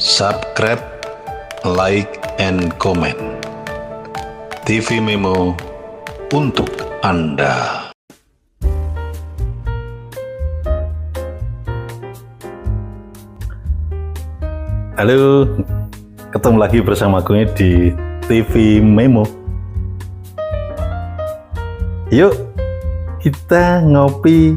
subscribe, like, and comment. TV Memo untuk Anda. Halo, ketemu lagi bersama gue di TV Memo. Yuk, kita ngopi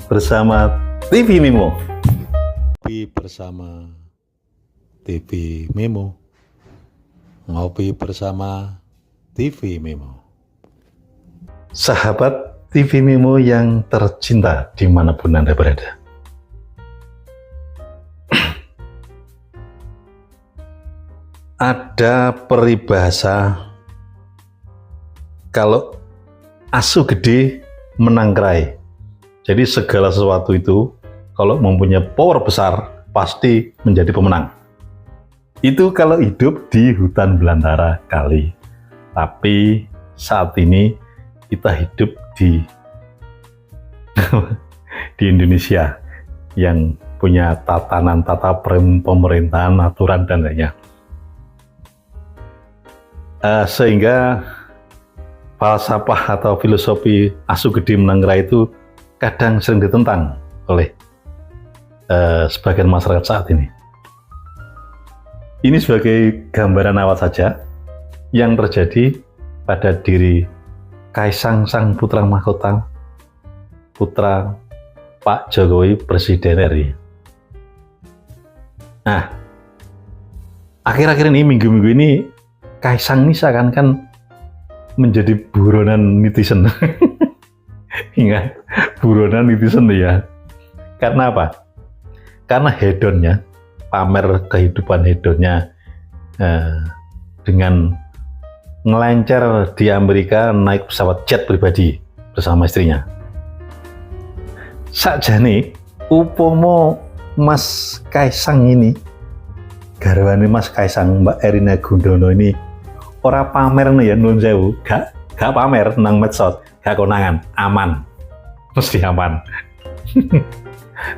bersama TV Memo. Ngopi bersama TV Memo. Ngopi bersama TV Memo. Sahabat TV Memo yang tercinta dimanapun Anda berada. Ada peribahasa kalau asu gede menang kerai. Jadi segala sesuatu itu kalau mempunyai power besar pasti menjadi pemenang. Itu kalau hidup di hutan belantara kali. Tapi saat ini kita hidup di di Indonesia yang punya tatanan tata pemerintahan, aturan dan lainnya. Sehingga falsafah atau filosofi asu gede menang kerai itu kadang sering ditentang oleh sebagian masyarakat saat ini. Ini sebagai gambaran awal saja yang terjadi pada diri Kaisang sang putra mahkota, putra Pak Jokowi Presiden RI. Nah, akhir-akhir ini, minggu-minggu ini, Kaisang ini seakan-akan menjadi buronan netizen. Ingat, buronan netizen ya. Karena apa? Karena hedonnya, pamer kehidupan hedonnya dengan ngelancar di Amerika naik pesawat jet pribadi bersama istrinya. Sakjane upomo Mas Kaisang ini, garwane Mas Kaisang Mbak Erina Gudono ini ora pamer nih ya, nuwun sewu, gak pamer nang medsos, gak konangan, aman, mesti aman.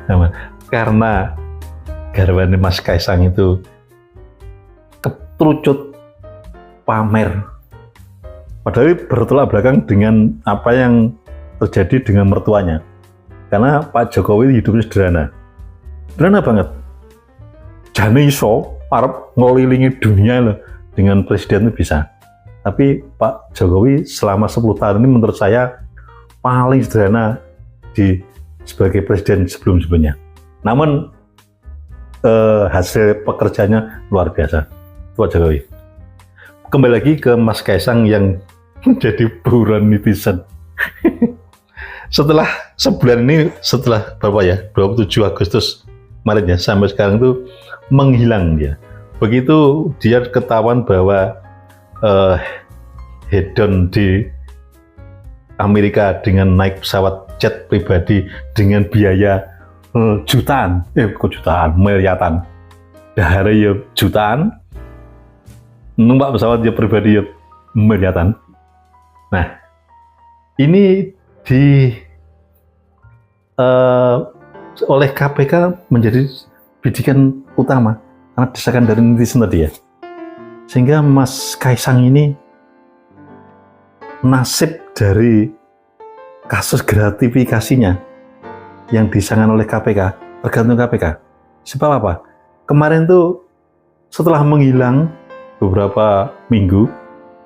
Aman. Karena garwane Mas Kaisang itu ketrucut pamer, padahal bertolak belakang dengan apa yang terjadi dengan mertuanya. Karena Pak Jokowi hidupnya sederhana banget. Jane iso arep ngelilingi dunia loh, dengan presiden itu bisa. Tapi Pak Jokowi selama 10 tahun ini menurut saya paling sederhana sebagai presiden sebelum-sebelumnya. Namun hasil pekerjaannya luar biasa. Pak Jokowi. Kembali lagi ke Mas Kaisang yang menjadi buruan netizen. Setelah sebulan ini, setelah berapa ya, 27 Agustus kemarin ya, sampai sekarang itu menghilang dia. Begitu dia ketahuan bahwa hedon di Amerika dengan naik pesawat jet pribadi dengan biaya jutaan, miliaran, dahare ya jutaan, numpak pesawat dia pribadi ya miliaran. Nah, ini oleh KPK menjadi bidikan utama karena desakan dari netizen tadi ya. Sehingga Mas Kaisang ini nasib dari kasus gratifikasinya yang disangkan oleh KPK, tergantung KPK. Sebab apa? Kemarin tuh setelah menghilang beberapa minggu,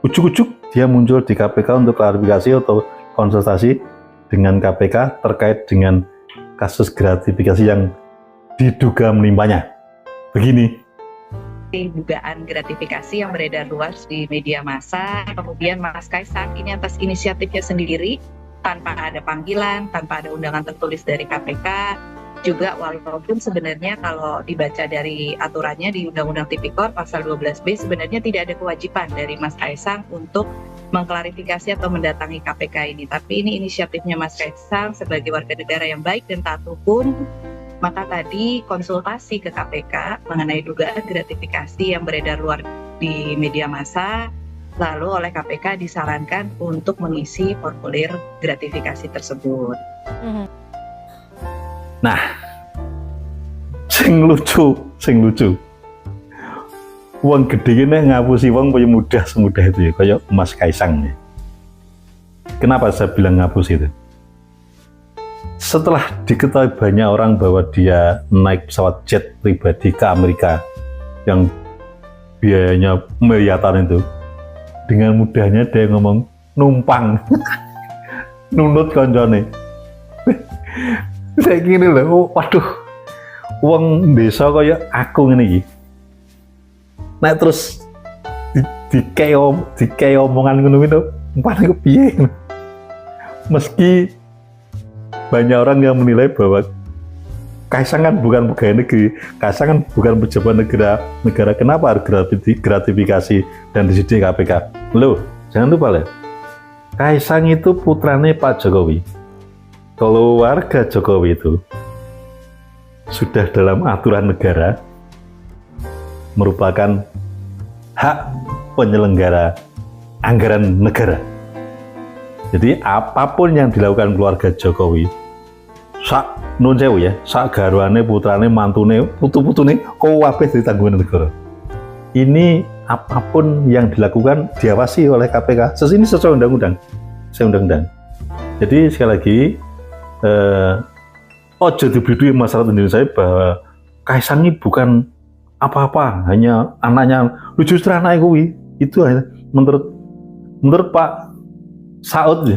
ujuk-ujuk dia muncul di KPK untuk klarifikasi atau konsultasi dengan KPK terkait dengan kasus gratifikasi yang diduga menimpanya. Begini. Dugaan gratifikasi yang beredar luas di media massa, kemudian Mas Kaisang ini atas inisiatifnya sendiri, tanpa ada panggilan, tanpa ada undangan tertulis dari KPK, juga walaupun sebenarnya kalau dibaca dari aturannya di Undang-Undang Tipikor pasal 12B sebenarnya tidak ada kewajiban dari Mas Kaisang untuk mengklarifikasi atau mendatangi KPK ini. Tapi ini inisiatifnya Mas Kaisang sebagai warga negara yang baik dan taat hukum. Maka tadi konsultasi ke KPK mengenai dugaan gratifikasi yang beredar luar di media massa, lalu oleh KPK disarankan untuk mengisi formulir gratifikasi tersebut. Nah, sing lucu wong gede ini ngapusi wong kaya mudah semudah itu ya, kayak Mas Kaisang ya. Kenapa saya bilang ngapusi itu? Setelah diketahui banyak orang bahwa dia naik pesawat jet pribadi ke Amerika yang biayanya miliaran itu, dengan mudahnya dia ngomong numpang nunut koncone. Saya gini loh, waduh, uang desa kaya aku ngene iki. Nah terus dikei omongan ngono itu, paling kepiye. Meski banyak orang yang menilai bahwa Kaisang kan bukan pegawai negeri, Kaisang kan bukan pejabat negara, kenapa harus gratifikasi dan disidik KPK? Loh, jangan lupa lah, Kaisang itu putrane Pak Jokowi. Keluarga Jokowi itu sudah dalam aturan negara merupakan hak penyelenggara anggaran negara. Jadi apapun yang dilakukan keluarga Jokowi, sak nun sewu ya, sak garwane, putrane, mantune, putu-putune, kabeh ditanggung negara. Ini apapun yang dilakukan diawasi oleh KPK. Ini sesuai undang-undang. Jadi sekali lagi, ojo dibidui masyarakat Indonesia bahwa Kaisang ini bukan apa-apa, hanya anaknya. Justru anaknya kuwi itu menurut Pak Saud,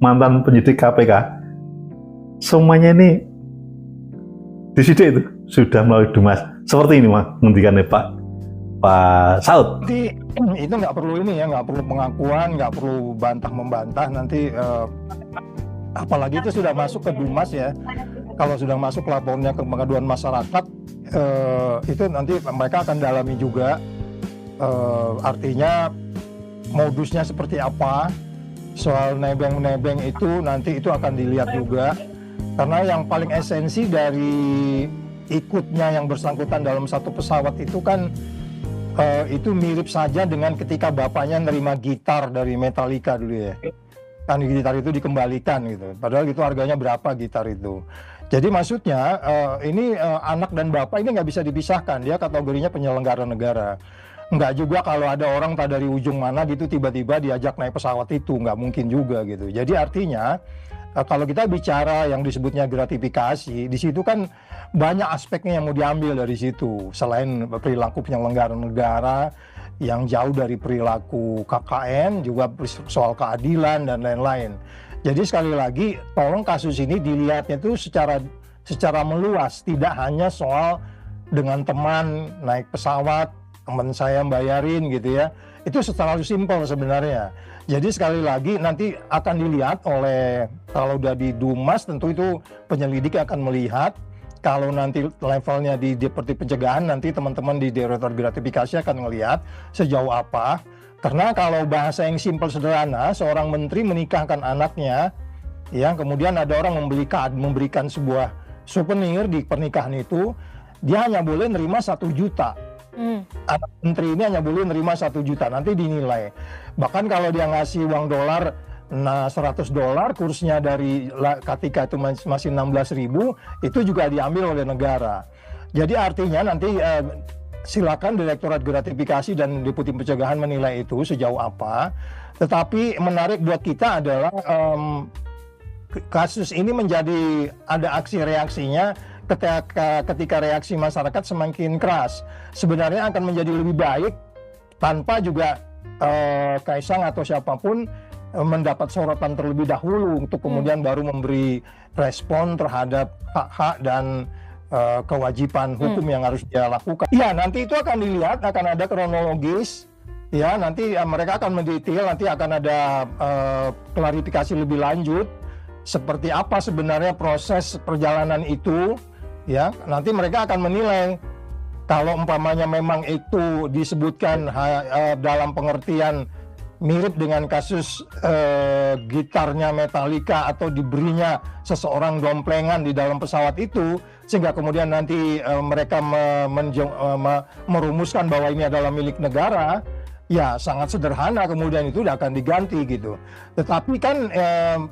mantan penyidik KPK, semuanya ini disidik itu sudah melalui Dumas. Seperti ini mah ngendikannya Pak Saud. Nanti itu nggak perlu ini ya, nggak perlu pengakuan, nggak perlu bantah-membantah nanti. Apalagi itu sudah masuk ke Dumas ya. Kalau sudah masuk lapornya ke pengaduan masyarakat, itu nanti mereka akan dalami juga. Artinya modusnya seperti apa. Soal nebeng-nebeng itu nanti itu akan dilihat juga. Karena yang paling esensi dari ikutnya yang bersangkutan dalam satu pesawat itu kan itu mirip saja dengan ketika bapaknya nerima gitar dari Metallica dulu ya. Kan gitar itu dikembalikan gitu. Padahal itu harganya berapa gitar itu. Jadi maksudnya ini anak dan bapak ini nggak bisa dipisahkan. Dia kategorinya penyelenggara negara. Nggak juga kalau ada orang tak dari ujung mana gitu tiba-tiba diajak naik pesawat itu. Nggak mungkin juga gitu. Jadi artinya kalau kita bicara yang disebutnya gratifikasi, di situ kan banyak aspeknya yang mau diambil dari situ. Selain perilaku penyelenggara negara yang jauh dari perilaku KKN, juga soal keadilan dan lain-lain. Jadi sekali lagi, tolong kasus ini dilihatnya itu secara meluas, tidak hanya soal dengan teman naik pesawat, teman saya bayarin gitu ya. Itu terlalu simpel sebenarnya. Jadi sekali lagi nanti akan dilihat oleh, kalau udah di Dumas tentu itu penyelidik akan melihat. Kalau nanti levelnya di Deputi Pencegahan, nanti teman-teman di Direktorat Gratifikasi akan melihat sejauh apa. Karena kalau bahasa yang simpel sederhana, seorang menteri menikahkan anaknya, ya kemudian ada orang memberikan sebuah souvenir di pernikahan itu, dia hanya boleh nerima 1 juta. Anak menteri ini hanya boleh nerima 1 juta, nanti dinilai. Bahkan kalau dia ngasih uang dolar, nah $100, kursnya dari ketika itu masih 16.000, itu juga diambil oleh negara. Jadi artinya nanti silakan Direktorat Gratifikasi dan Deputi Pencegahan menilai itu sejauh apa. Tetapi menarik buat kita adalah kasus ini menjadi ada aksi reaksinya ketika reaksi masyarakat semakin keras. Sebenarnya akan menjadi lebih baik tanpa juga Kaisang atau siapapun mendapat sorotan terlebih dahulu untuk kemudian baru memberi respon terhadap hak-hak dan kewajiban hukum yang harus dia lakukan. Ya, nanti itu akan dilihat, akan ada kronologis. Ya, nanti mereka akan mendetail, nanti akan ada klarifikasi lebih lanjut seperti apa sebenarnya proses perjalanan itu. Ya, nanti mereka akan menilai kalau umpamanya memang itu disebutkan dalam pengertian mirip dengan kasus gitarnya Metallica atau diberinya seseorang domplengan di dalam pesawat itu, sehingga kemudian nanti mereka merumuskan bahwa ini adalah milik negara, ya sangat sederhana kemudian itu akan diganti gitu. Tetapi kan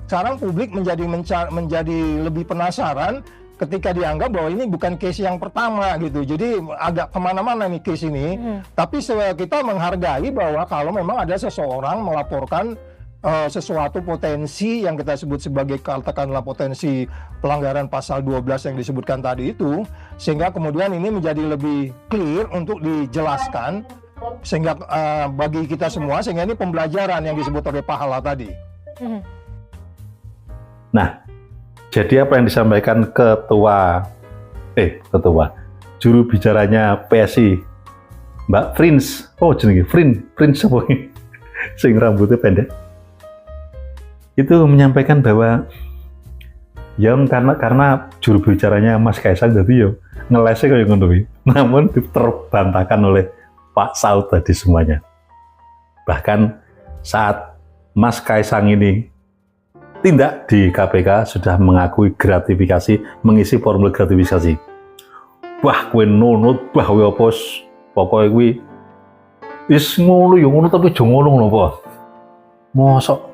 sekarang publik menjadi lebih penasaran ketika dianggap bahwa ini bukan case yang pertama gitu. Jadi agak kemana-mana nih case ini. Tapi kita menghargai bahwa kalau memang ada seseorang melaporkan sesuatu potensi yang kita sebut sebagai katakanlah potensi pelanggaran pasal 12 yang disebutkan tadi itu, sehingga kemudian ini menjadi lebih clear untuk dijelaskan, sehingga bagi kita semua, sehingga ini pembelajaran yang disebut oleh Pak Hala tadi. Nah, jadi apa yang disampaikan ketua juru bicaranya PSI, Mbak Frins, jenenge Frins apa ini? Sing rambutnya pendek. Itu menyampaikan bahwa yang karena juru bicaranya Mas Kaisang jadi yo ngelesnya kayak ngono kuwi. Namun terbantahkan oleh Pak Saud tadi semuanya. Bahkan saat Mas Kaisang ini tindak di KPK sudah mengakui gratifikasi, mengisi formulir gratifikasi. Wah, kowe nunut, wah kowe apa pokoke kuwi wis ngono ya ngono tapi aja ngono apa. Mosok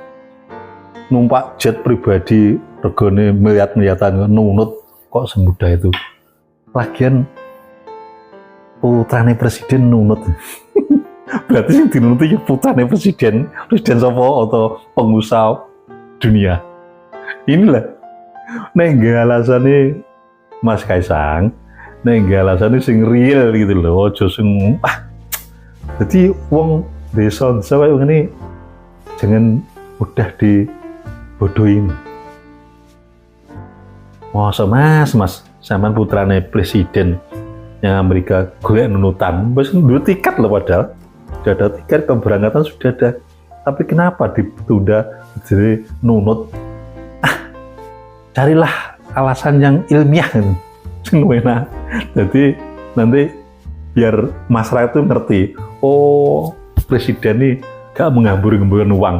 numpak jet pribadi regane miliat-miliatan nunut kok semudah itu. Lagian putrane presiden nunut. Berarti yang dinunuti ya putrane presiden sapa atau pengusaha dunia. Inilah nengga alasannya Mas Kaisang, nengga alasannya sing real gitu loh, ojo sing jadi wong desa kayak ini jangan mudah dibodohin. Masa mas sampean putrane presiden yang Amerika golek nunutan, wis duwe tiket loh padahal. Sudah ada tiket keberangkatan sudah ada. Tapi kenapa ditunda jadi nunut? Carilah alasan yang ilmiah kan. Jadi nanti biar masyarakat itu ngerti, oh presiden ini gak menghambur-hamburkan uang.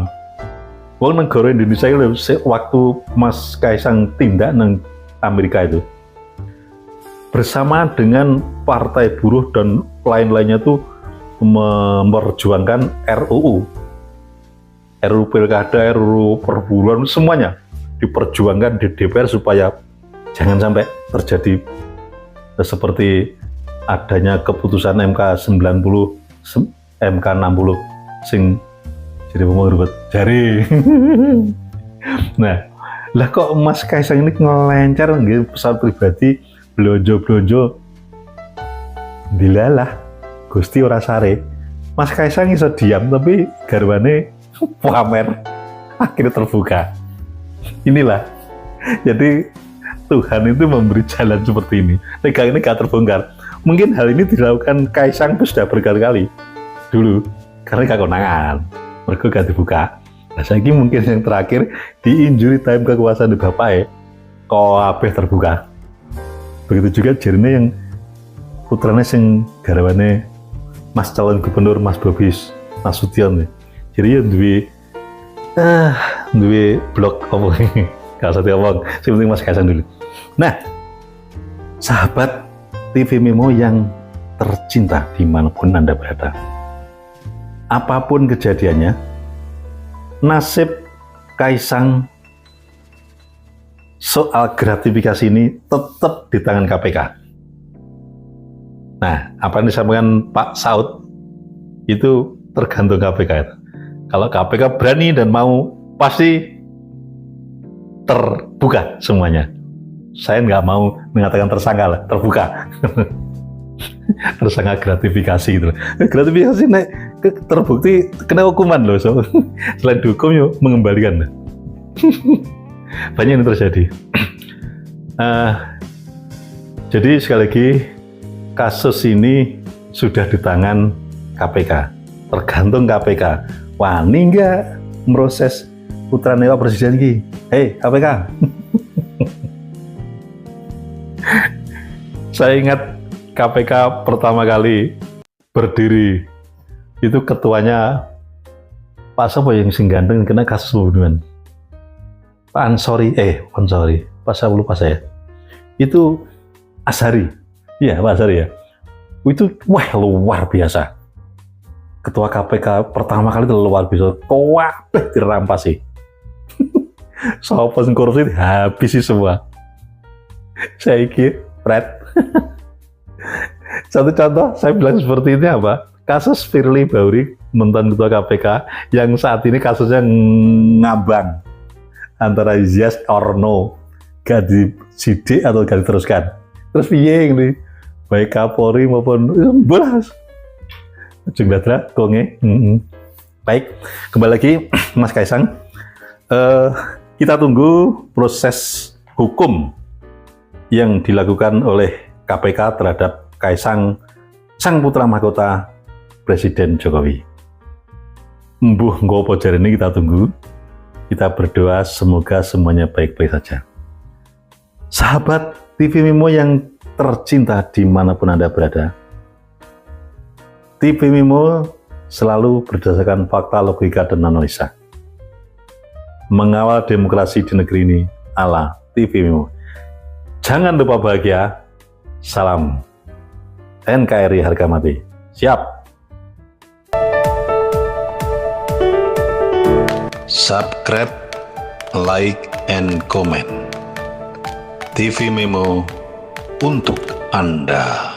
Uang negara Indonesia itu waktu Mas Kaisang tindak nang Amerika itu bersama dengan partai buruh dan lain-lainnya tuh memperjuangkan RUU Pilkada, RUU perburuan, semuanya diperjuangkan di DPR supaya jangan sampai terjadi seperti adanya keputusan MK 90, MK 60 sing jadi pemurut jari. Nah, lah kok Mas Kaisang ini ngelencar nggih pesawat pribadi blonjo-blonjo dilalah Gusti ora sare. Mas Kaisang iso diam tapi garwane pamer akhirnya terbuka. Inilah jadi Tuhan itu memberi jalan seperti ini. Negara ini gak terbongkar. Mungkin hal ini dilakukan Kaisang itu sudah berkali-kali dulu karena gak konangan, mereka gak dibuka. Nah, saya mungkin yang terakhir di injury time kekuasaan di bapak kok terbuka. Begitu juga jadinya yang putranya sing garawane Mas calon gubernur Mas Bobis Nasution. Jadi ya duwe blog apa ini? Gak usah diomong, yang penting Mas Kaisang dulu. Nah, sahabat TV Memo yang tercinta dimanapun Anda berada, apapun kejadiannya, nasib Kaisang soal gratifikasi ini tetap di tangan KPK. Nah, apa yang disampaikan Pak Saud itu tergantung KPK. Kalau KPK berani dan mau, pasti terbuka semuanya. Saya nggak mau mengatakan tersangka lah, terbuka. Tersangka gratifikasi gitu. Gratifikasi naik terbukti kena hukuman loh. So. Selain dihukum yuk mengembalikan. Banyak yang terjadi. Jadi sekali lagi kasus ini sudah di tangan KPK. Tergantung KPK. Wani nggak meroses putra Pak Presiden ki? Hei KPK. Saya ingat KPK pertama kali berdiri itu ketuanya Pak Sopo yang sing ganteng kena kasus pembunuhan. Pak Ansori, Pak saya lupa saya. Itu Azhari, iya Pak Azhari ya. Itu wah luar biasa. Ketua KPK pertama kali itu luar biasa. Kabeh dirampasi. Soal korupsi habisi semua. Saya kira, Fred. Satu contoh saya bilang seperti ini apa? Kasus Firly Bahuri, mantan ketua KPK, yang saat ini kasusnya ngambang antara yes or no, gak disidik atau gak diteruskan. Terus piye ini? Baik Kapolri maupun bolas. Ujung dadra, konge. Baik, kembali lagi Mas Kaisang. Kita tunggu proses hukum yang dilakukan oleh KPK terhadap Kaisang, sang putra mahkota Presiden Jokowi. Mbuh ngopo jarene kita tunggu. Kita berdoa semoga semuanya baik-baik saja. Sahabat TV Mimo yang tercinta dimanapun Anda berada, TV Mimo selalu berdasarkan fakta, logika, dan analisa. Mengawal demokrasi di negeri ini ala TV Mimo. Jangan lupa bahagia. Salam NKRI harga mati. Siap. Subscribe, like, and comment. TV Memo untuk Anda.